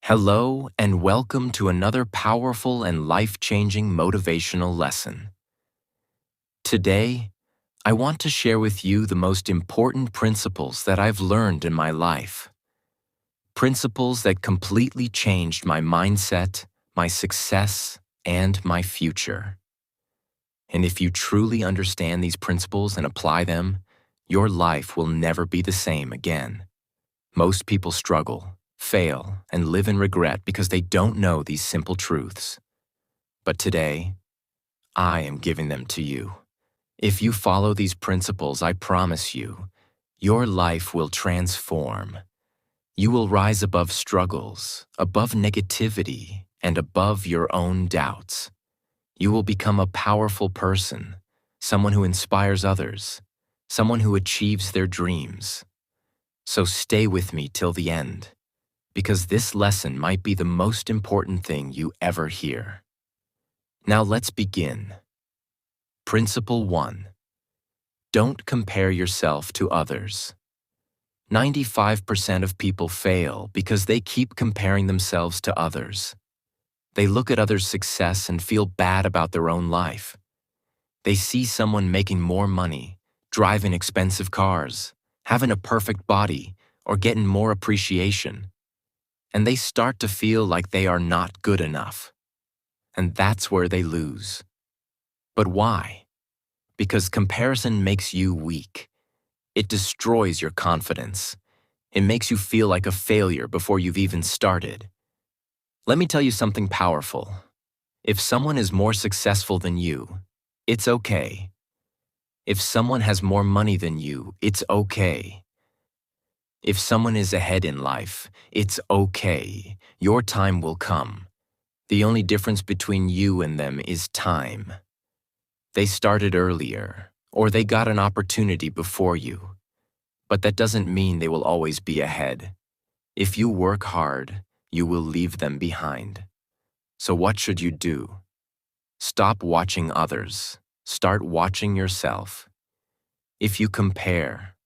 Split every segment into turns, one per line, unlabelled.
Hello, and welcome to another powerful and life-changing motivational lesson. Today, I want to share with you the most important principles that I've learned in my life. Principles that completely changed my mindset, my success, and my future. And if you truly understand these principles and apply them, your life will never be the same again. Most people struggle, fail, and live in regret because they don't know these simple truths. But today, I am giving them to you. If you follow these principles, I promise you, your life will transform. You will rise above struggles, above negativity, and above your own doubts. You will become a powerful person, someone who inspires others, someone who achieves their dreams. So stay with me till the end, because this lesson might be the most important thing you ever hear. Now let's begin. Principle 1. Don't compare yourself to others. 95% of people fail because they keep comparing themselves to others. They look at others' success and feel bad about their own life. They see someone making more money, driving expensive cars, having a perfect body, or getting more appreciation. And they start to feel like they are not good enough. And that's where they lose. But why? Because comparison makes you weak. It destroys your confidence. It makes you feel like a failure before you've even started. Let me tell you something powerful. If someone is more successful than you, it's okay. If someone has more money than you, it's okay. If someone is ahead in life, it's okay. Your time will come. The only difference between you and them is time. They started earlier, or they got an opportunity before you. But that doesn't mean they will always be ahead. If you work hard, you will leave them behind. So what should you do? Stop watching others. Start watching yourself. If you compare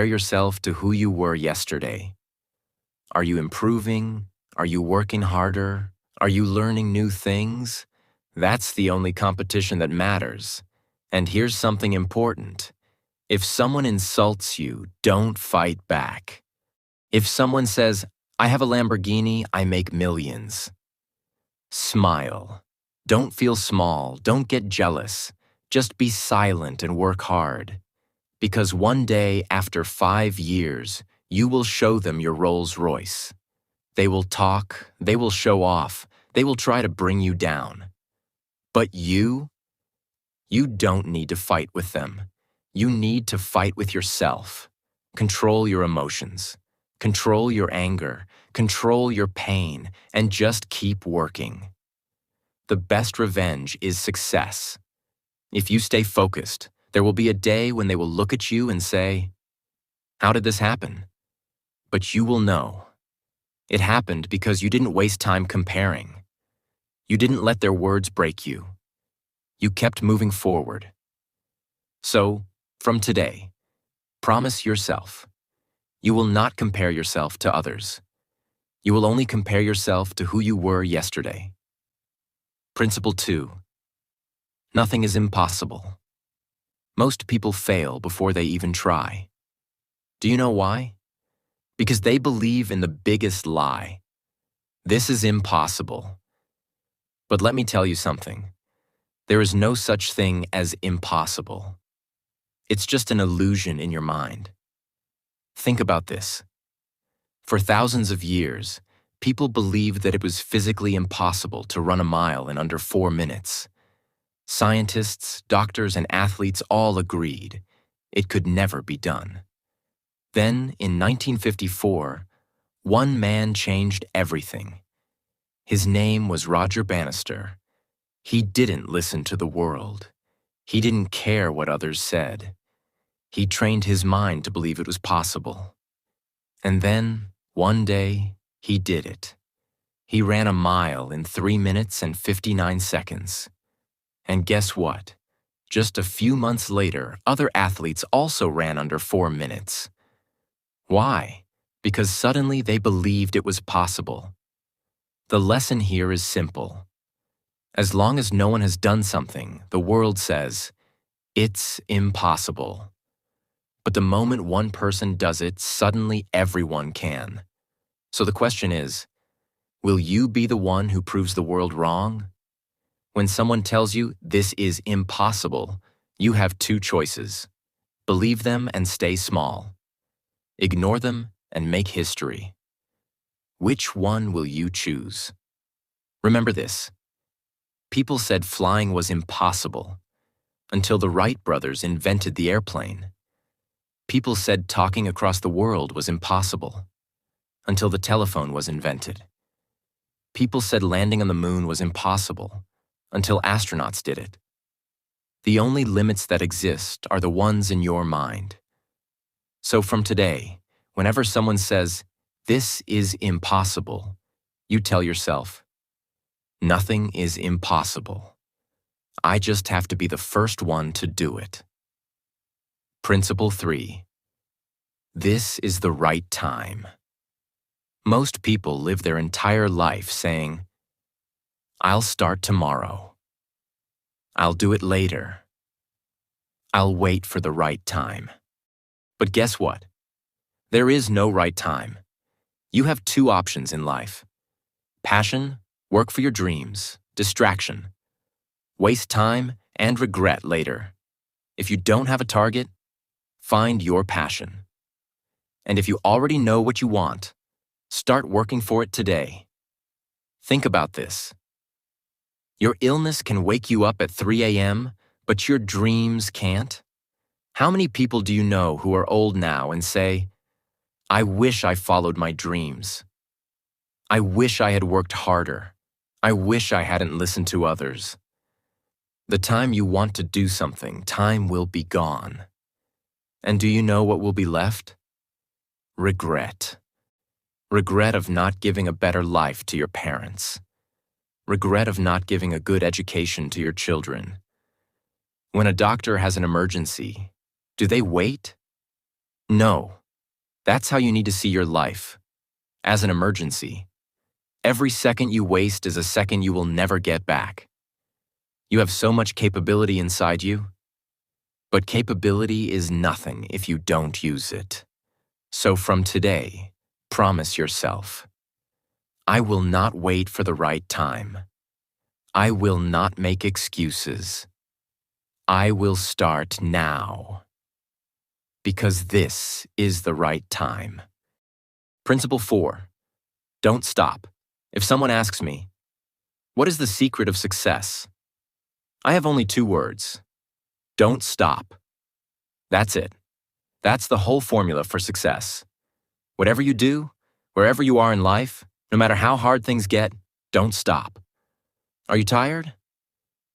yourself to who you were yesterday. Are you improving? Are you working harder? Are you learning new things? That's the only competition that matters. And here's something important. If someone insults you, don't fight back. If someone says, "I have a Lamborghini, I make millions," smile. Don't feel small, don't get jealous. Just be silent and work hard. Because one day, after 5 years, you will show them your Rolls Royce. They will talk, they will show off, they will try to bring you down. But you don't need to fight with them. You need to fight with yourself. Control your emotions. Control your anger. Control your pain. And just keep working. The best revenge is success. If you stay focused, there will be a day when they will look at you and say, "How did this happen?" But you will know. It happened because you didn't waste time comparing. You didn't let their words break you. You kept moving forward. So, from today, promise yourself, you will not compare yourself to others. You will only compare yourself to who you were yesterday. Principle 2. Nothing is impossible. Most people fail before they even try. Do you know why? Because they believe in the biggest lie. This is impossible. But let me tell you something. There is no such thing as impossible. It's just an illusion in your mind. Think about this. For thousands of years, people believed that it was physically impossible to run a mile in under 4 minutes. Scientists, doctors, and athletes all agreed it could never be done. Then, in 1954, one man changed everything. His name was Roger Bannister. He didn't listen to the world. He didn't care what others said. He trained his mind to believe it was possible. And then, one day, he did it. He ran a mile in 3 minutes and 59 seconds. And guess what? Just a few months later, other athletes also ran under 4 minutes. Why? Because suddenly they believed it was possible. The lesson here is simple. As long as no one has done something, the world says, it's impossible. But the moment one person does it, suddenly everyone can. So the question is, will you be the one who proves the world wrong? When someone tells you this is impossible, you have two choices. Believe them and stay small. Ignore them and make history. Which one will you choose? Remember this. People said flying was impossible until the Wright brothers invented the airplane. People said talking across the world was impossible until the telephone was invented. People said landing on the moon was impossible until astronauts did it. The only limits that exist are the ones in your mind. So from today, whenever someone says, "This is impossible," you tell yourself, "Nothing is impossible. I just have to be the first one to do it." Principle 3. This is the right time. Most people live their entire life saying, "I'll start tomorrow. I'll do it later. I'll wait for the right time." But guess what? There is no right time. You have two options in life. Passion, work for your dreams, distraction. Waste time and regret later. If you don't have a target, find your passion. And if you already know what you want, start working for it today. Think about this. Your illness can wake you up at 3 a.m., but your dreams can't? How many people do you know who are old now and say, "I wish I followed my dreams. I wish I had worked harder. I wish I hadn't listened to others." The time you want to do something, time will be gone. And do you know what will be left? Regret. Regret of not giving a better life to your parents. Regret of not giving a good education to your children. When a doctor has an emergency, do they wait? No. That's how you need to see your life. As an emergency. Every second you waste is a second you will never get back. You have so much capability inside you, but capability is nothing if you don't use it. So from today, promise yourself, I will not wait for the right time. I will not make excuses. I will start now. Because this is the right time. Principle 4. Don't stop. If someone asks me, what is the secret of success? I have only 2 words. Don't stop. That's it. That's the whole formula for success. Whatever you do, wherever you are in life, no matter how hard things get, don't stop. Are you tired?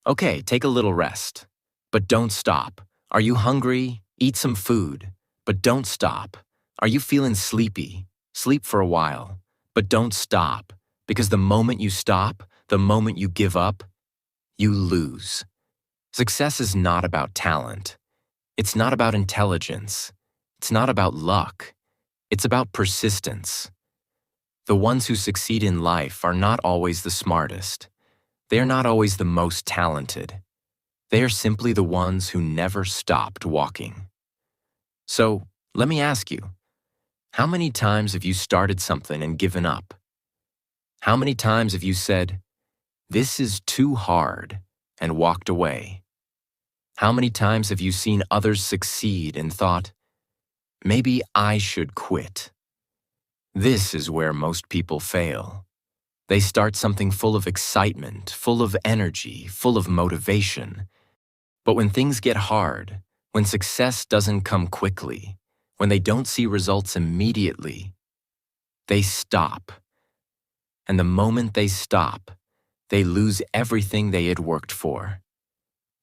Okay, take a little rest. But don't stop. Are you hungry? Eat some food. But don't stop. Are you feeling sleepy? Sleep for a while. But don't stop. Because the moment you stop, the moment you give up, you lose. Success is not about talent. It's not about intelligence. It's not about luck. It's about persistence. The ones who succeed in life are not always the smartest. They are not always the most talented. They are simply the ones who never stopped walking. So, let me ask you, how many times have you started something and given up? How many times have you said, "This is too hard," and walked away? How many times have you seen others succeed and thought, "Maybe I should quit"? This is where most people fail. They start something full of excitement, full of energy, full of motivation. But when things get hard, when success doesn't come quickly, when they don't see results immediately, they stop. And the moment they stop, they lose everything they had worked for.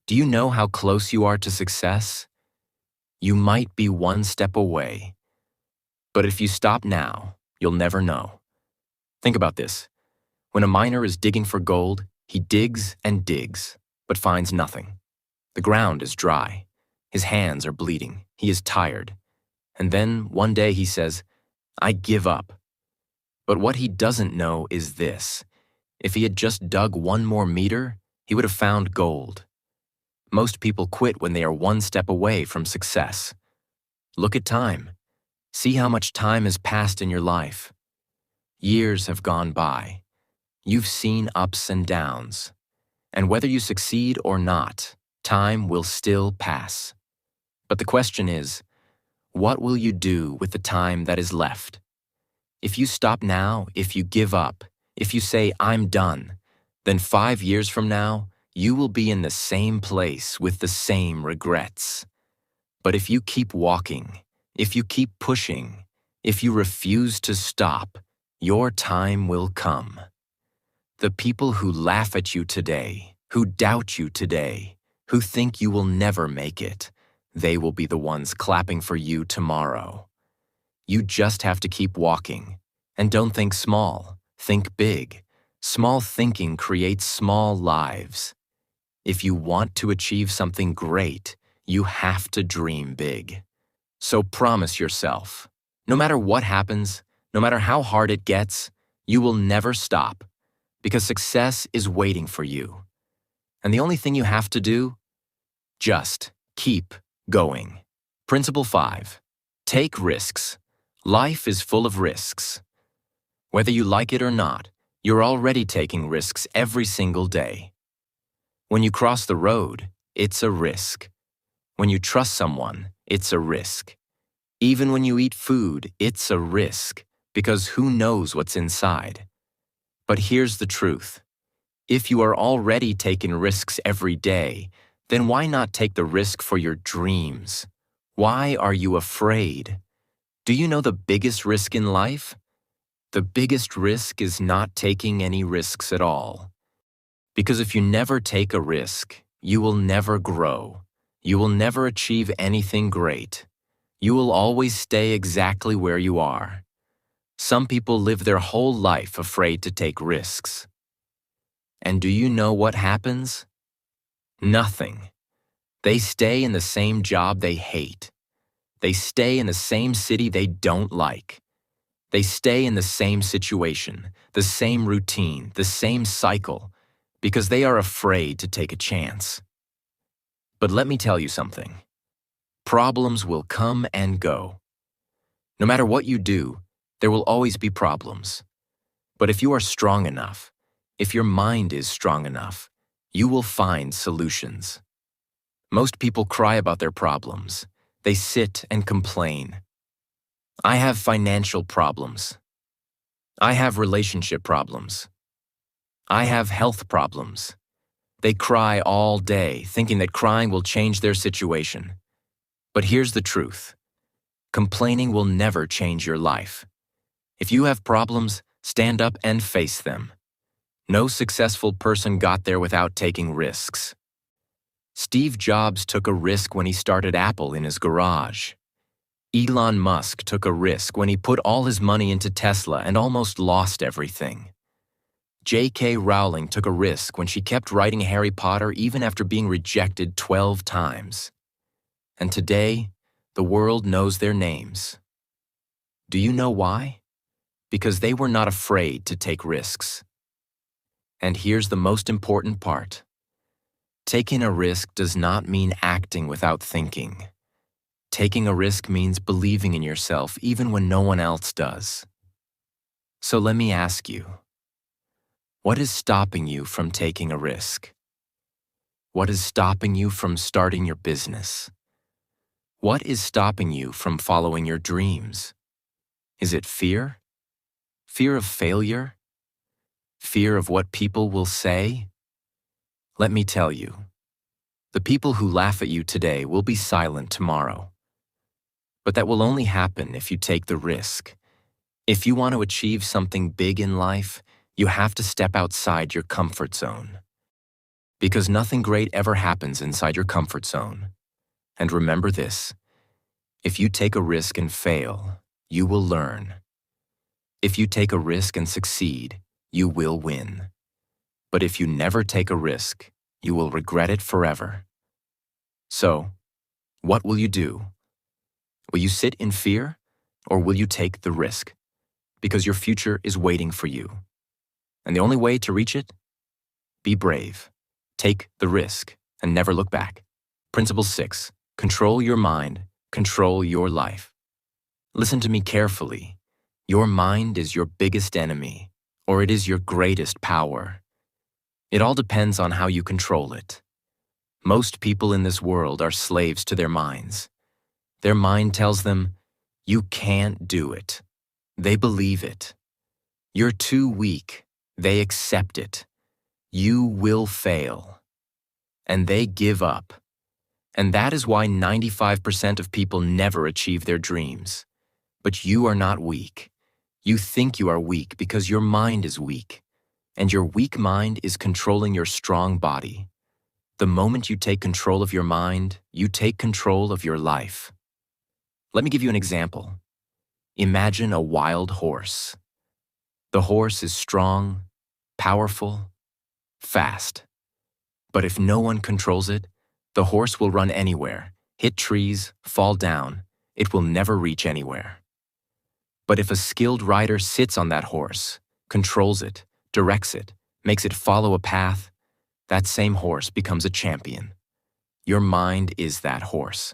Do you know how close you are to success? You might be one step away. But if you stop now, you'll never know. Think about this. When a miner is digging for gold, he digs and digs, but finds nothing. The ground is dry. His hands are bleeding. He is tired. And then one day he says, "I give up." But what he doesn't know is this. If he had just dug one more meter, he would have found gold. Most people quit when they are one step away from success. Look at time. See how much time has passed in your life. Years have gone by. You've seen ups and downs. And whether you succeed or not, time will still pass. But the question is, what will you do with the time that is left? If you stop now, if you give up, if you say, I'm done, then 5 years from now, you will be in the same place with the same regrets. But if you keep walking, if you keep pushing, if you refuse to stop, your time will come. The people who laugh at you today, who doubt you today, who think you will never make it, they will be the ones clapping for you tomorrow. You just have to keep walking. And don't think small, think big. Small thinking creates small lives. If you want to achieve something great, you have to dream big. So promise yourself, no matter what happens, no matter how hard it gets, you will never stop, because success is waiting for you. And the only thing you have to do, just keep going. Principle 5. Take risks. Life is full of risks. Whether you like it or not, you're already taking risks every single day. When you cross the road, it's a risk. When you trust someone, it's a risk. Even when you eat food, it's a risk, because who knows what's inside? But here's the truth. If you are already taking risks every day, then why not take the risk for your dreams? Why are you afraid? Do you know the biggest risk in life? The biggest risk is not taking any risks at all. Because if you never take a risk, you will never grow. You will never achieve anything great. You will always stay exactly where you are. Some people live their whole life afraid to take risks. And do you know what happens? Nothing. They stay in the same job they hate. They stay in the same city they don't like. They stay in the same situation, the same routine, the same cycle, because they are afraid to take a chance. But let me tell you something. Problems will come and go. No matter what you do, there will always be problems. But if you are strong enough, if your mind is strong enough, you will find solutions. Most people cry about their problems. They sit and complain. I have financial problems. I have relationship problems. I have health problems. They cry all day, thinking that crying will change their situation. But here's the truth. Complaining will never change your life. If you have problems, stand up and face them. No successful person got there without taking risks. Steve Jobs took a risk when he started Apple in his garage. Elon Musk took a risk when he put all his money into Tesla and almost lost everything. J.K. Rowling took a risk when she kept writing Harry Potter even after being rejected 12 times. And today, the world knows their names. Do you know why? Because they were not afraid to take risks. And here's the most important part. Taking a risk does not mean acting without thinking. Taking a risk means believing in yourself even when no one else does. So let me ask you, what is stopping you from taking a risk? What is stopping you from starting your business? What is stopping you from following your dreams? Is it fear? Fear of failure? Fear of what people will say? Let me tell you, the people who laugh at you today will be silent tomorrow. But that will only happen if you take the risk. If you want to achieve something big in life, you have to step outside your comfort zone. Because nothing great ever happens inside your comfort zone. And remember this, if you take a risk and fail, you will learn. If you take a risk and succeed, you will win. But if you never take a risk, you will regret it forever. So, what will you do? Will you sit in fear, or will you take the risk? Because your future is waiting for you. And the only way to reach it? Be brave. Take the risk and never look back. Principle 6. Control your mind. Control your life. Listen to me carefully. Your mind is your biggest enemy, or it is your greatest power. It all depends on how you control it. Most people in this world are slaves to their minds. Their mind tells them, you can't do it. They believe it. You're too weak. They accept it. You will fail. And they give up. And that is why 95% of people never achieve their dreams. But you are not weak. You think you are weak because your mind is weak. And your weak mind is controlling your strong body. The moment you take control of your mind, you take control of your life. Let me give you an example. Imagine a wild horse. The horse is strong, powerful, fast. But if no one controls it, the horse will run anywhere, hit trees, fall down. It will never reach anywhere. But if a skilled rider sits on that horse, controls it, directs it, makes it follow a path, that same horse becomes a champion. Your mind is that horse.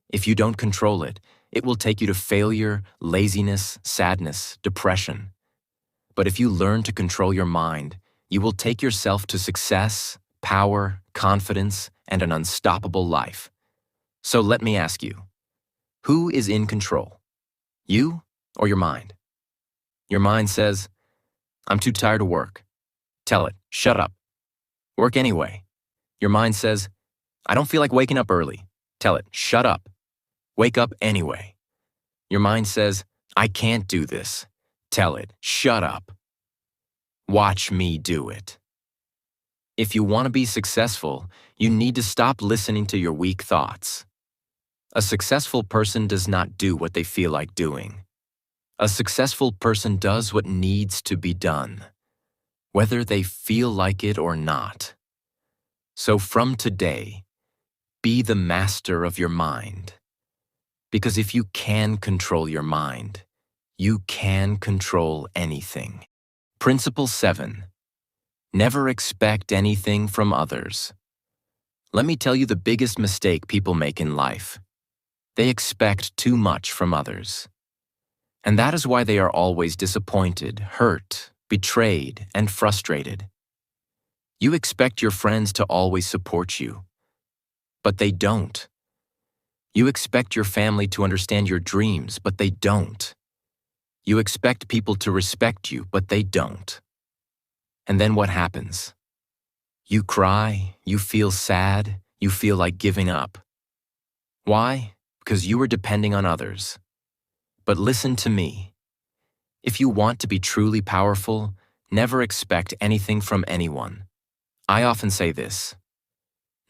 If you don't control it, it will take you to failure, laziness, sadness, depression. But if you learn to control your mind, you will take yourself to success, power, confidence, and an unstoppable life. So let me ask you, who is in control? You or your mind? Your mind says, I'm too tired to work. Tell it, shut up. Work anyway. Your mind says, I don't feel like waking up early. Tell it, shut up. Wake up anyway. Your mind says, I can't do this. Tell it, shut up. Watch me do it. If you want to be successful, you need to stop listening to your weak thoughts. A successful person does not do what they feel like doing. A successful person does what needs to be done, whether they feel like it or not. So from today, be the master of your mind. Because if you can control your mind, you can control anything. Principle 7. Never expect anything from others. Let me tell you the biggest mistake people make in life. They expect too much from others. And that is why they are always disappointed, hurt, betrayed, and frustrated. You expect your friends to always support you, but they don't. You expect your family to understand your dreams, but they don't. You expect people to respect you, but they don't. And then what happens? You cry, you feel sad, you feel like giving up. Why? Because you were depending on others. But listen to me. If you want to be truly powerful, never expect anything from anyone. I often say this.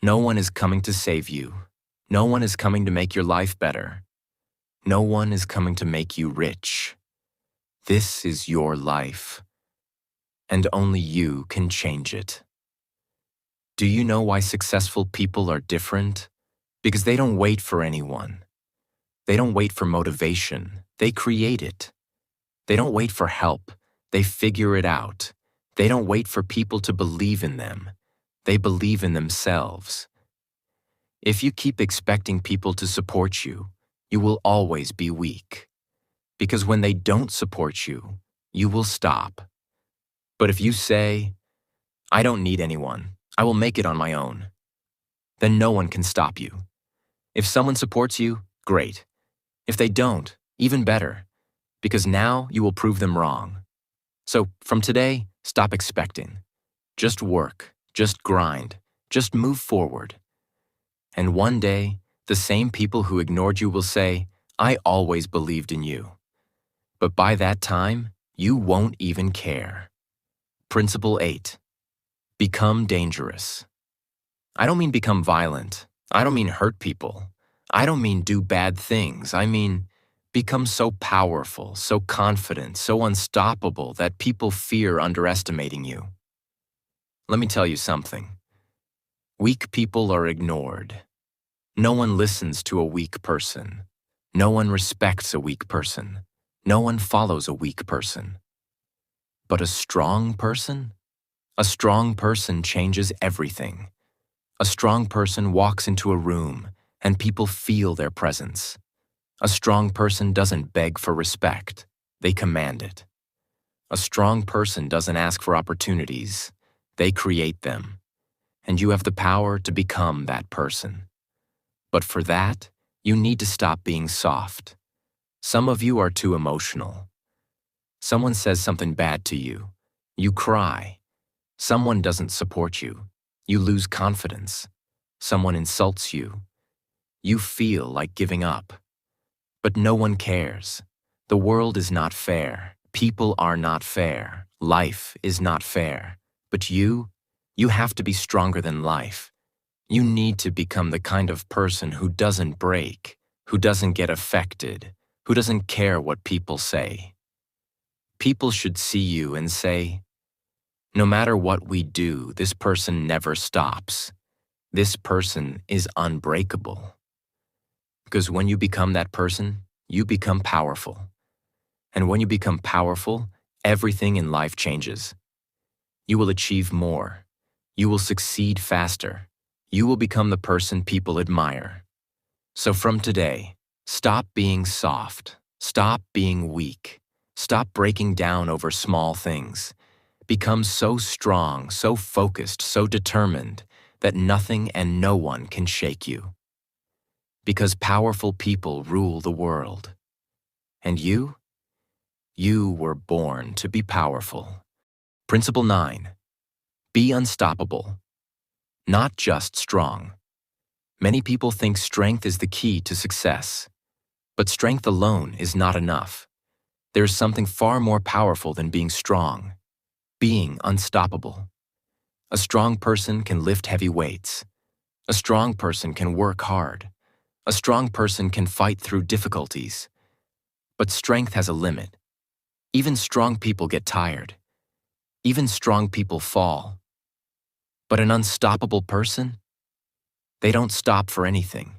No one is coming to save you. No one is coming to make your life better. No one is coming to make you rich. This is your life. And only you can change it. Do you know why successful people are different? Because they don't wait for anyone. They don't wait for motivation. They create it. They don't wait for help. They figure it out. They don't wait for people to believe in them. They believe in themselves. If you keep expecting people to support you, you will always be weak. Because when they don't support you, you will stop. But if you say, I don't need anyone, I will make it on my own, then no one can stop you. If someone supports you, great. If they don't, even better, because now you will prove them wrong. So from today, stop expecting. Just work, just grind, just move forward. And one day, the same people who ignored you will say, I always believed in you. But by that time, you won't even care. Principle 8. Become dangerous. I don't mean become violent. I don't mean hurt people. I don't mean do bad things. I mean become so powerful, so confident, so unstoppable that people fear underestimating you. Let me tell you something. Weak people are ignored. No one listens to a weak person. No one respects a weak person. No one follows a weak person. But a strong person? A strong person changes everything. A strong person walks into a room and people feel their presence. A strong person doesn't beg for respect, they command it. A strong person doesn't ask for opportunities, they create them. And you have the power to become that person. But for that, you need to stop being soft. Some of you are too emotional. Someone says something bad to you, you cry. Someone doesn't support you, you lose confidence. Someone insults you, you feel like giving up. But no one cares. The world is not fair. People are not fair. Life is not fair. But you have to be stronger than life. You need to become the kind of person who doesn't break, who doesn't get affected, who doesn't care what people say. People should see you and say, no matter what we do, this person never stops. This person is unbreakable. Because when you become that person, you become powerful. And when you become powerful, everything in life changes. You will achieve more. You will succeed faster. You will become the person people admire. So from today, stop being soft. Stop being weak. Stop breaking down over small things. Become so strong, so focused, so determined that nothing and no one can shake you. Because powerful people rule the world. And you were born to be powerful. Principle 9. Be unstoppable. Not just strong. Many people think strength is the key to success. But strength alone is not enough. There is something far more powerful than being strong. Being unstoppable. A strong person can lift heavy weights. A strong person can work hard. A strong person can fight through difficulties. But strength has a limit. Even strong people get tired. Even strong people fall. But an unstoppable person? They don't stop for anything.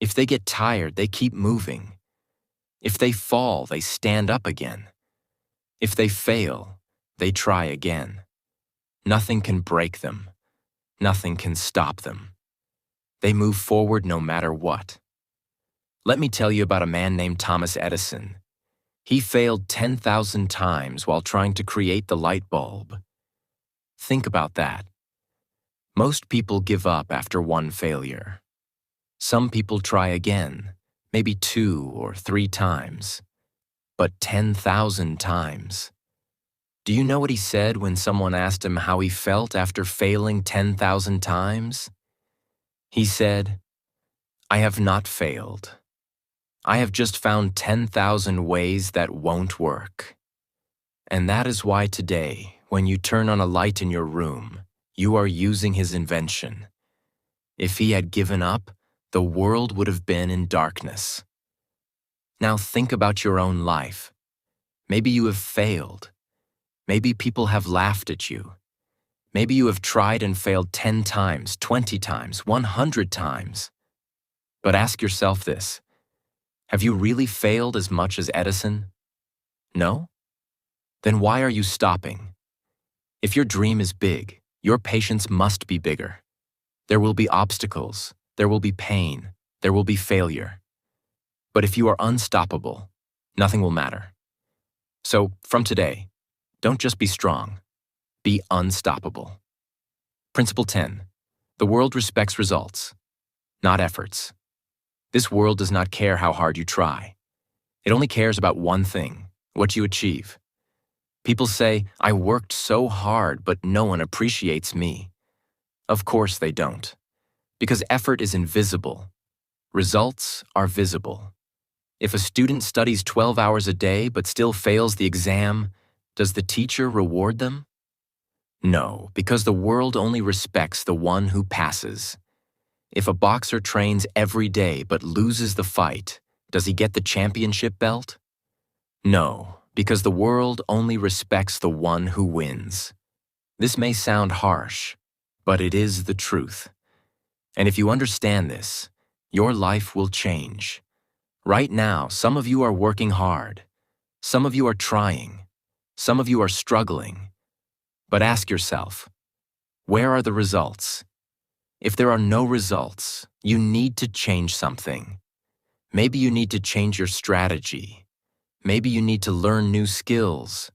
If they get tired, they keep moving. If they fall, they stand up again. If they fail, they try again. Nothing can break them. Nothing can stop them. They move forward no matter what. Let me tell you about a man named Thomas Edison. He failed 10,000 times while trying to create the light bulb. Think about that. Most people give up after one failure. Some people try again, maybe 2 or 3 times. But 10,000 times. Do you know what he said when someone asked him how he felt after failing 10,000 times? He said, "I have not failed. I have just found 10,000 ways that won't work." And that is why today, when you turn on a light in your room, you are using his invention. If he had given up, the world would have been in darkness. Now think about your own life. Maybe you have failed. Maybe people have laughed at you. Maybe you have tried and failed 10 times, 20 times, 100 times. But ask yourself this: have you really failed as much as Edison? No? Then why are you stopping? If your dream is big, your patience must be bigger. There will be obstacles, there will be pain, there will be failure. But if you are unstoppable, nothing will matter. So, from today, don't just be strong, be unstoppable. Principle 10. The world respects results, not efforts. This world does not care how hard you try. It only cares about one thing: what you achieve. People say, "I worked so hard, but no one appreciates me." Of course they don't. Because effort is invisible. Results are visible. If a student studies 12 hours a day but still fails the exam, does the teacher reward them? No, because the world only respects the one who passes. If a boxer trains every day but loses the fight, does he get the championship belt? No, because the world only respects the one who wins. This may sound harsh, but it is the truth. And if you understand this, your life will change. Right now, some of you are working hard. Some of you are trying. Some of you are struggling, but ask yourself, where are the results? If there are no results, you need to change something. Maybe you need to change your strategy. Maybe you need to learn new skills.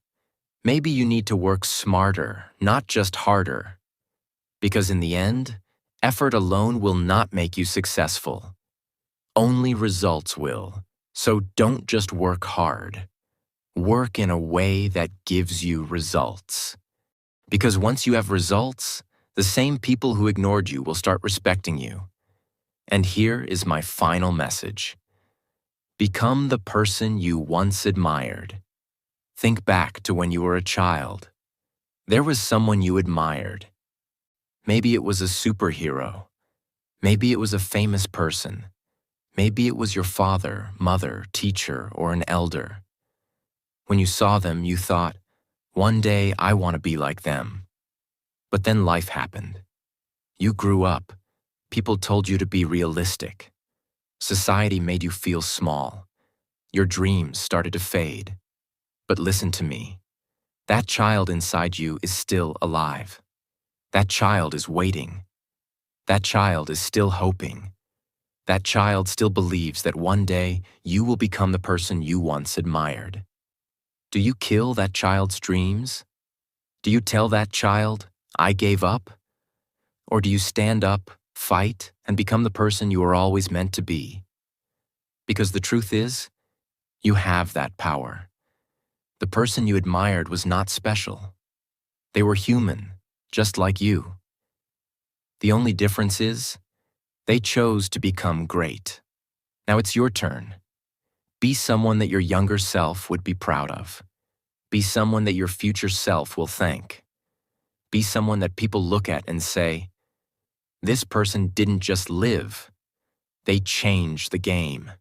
Maybe you need to work smarter, not just harder. Because in the end, effort alone will not make you successful. Only results will. So don't just work hard. Work in a way that gives you results. Because once you have results, the same people who ignored you will start respecting you. And here is my final message. Become the person you once admired. Think back to when you were a child. There was someone you admired. Maybe it was a superhero. Maybe it was a famous person. Maybe it was your father, mother, teacher, or an elder. When you saw them, you thought, one day I want to be like them. But then life happened. You grew up. People told you to be realistic. Society made you feel small. Your dreams started to fade. But listen to me. That child inside you is still alive. That child is waiting. That child is still hoping. That child still believes that one day you will become the person you once admired. Do you kill that child's dreams? Do you tell that child, I gave up? Or do you stand up, fight, and become the person you were always meant to be? Because the truth is, you have that power. The person you admired was not special. They were human, just like you. The only difference is, they chose to become great. Now it's your turn. Be someone that your younger self would be proud of. Be someone that your future self will thank. Be someone that people look at and say, this person didn't just live. They changed the game.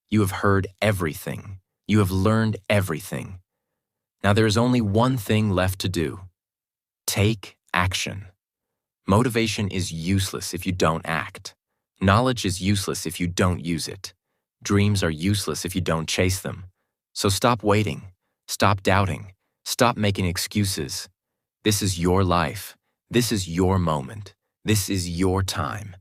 You have heard everything. You have learned everything. Now there is only one thing left to do. Take action. Motivation is useless if you don't act. Knowledge is useless if you don't use it. Dreams are useless if you don't chase them. So stop waiting. Stop doubting. Stop making excuses. This is your life. This is your moment. This is your time.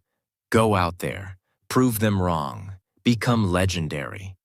Go out there. Prove them wrong. Become legendary.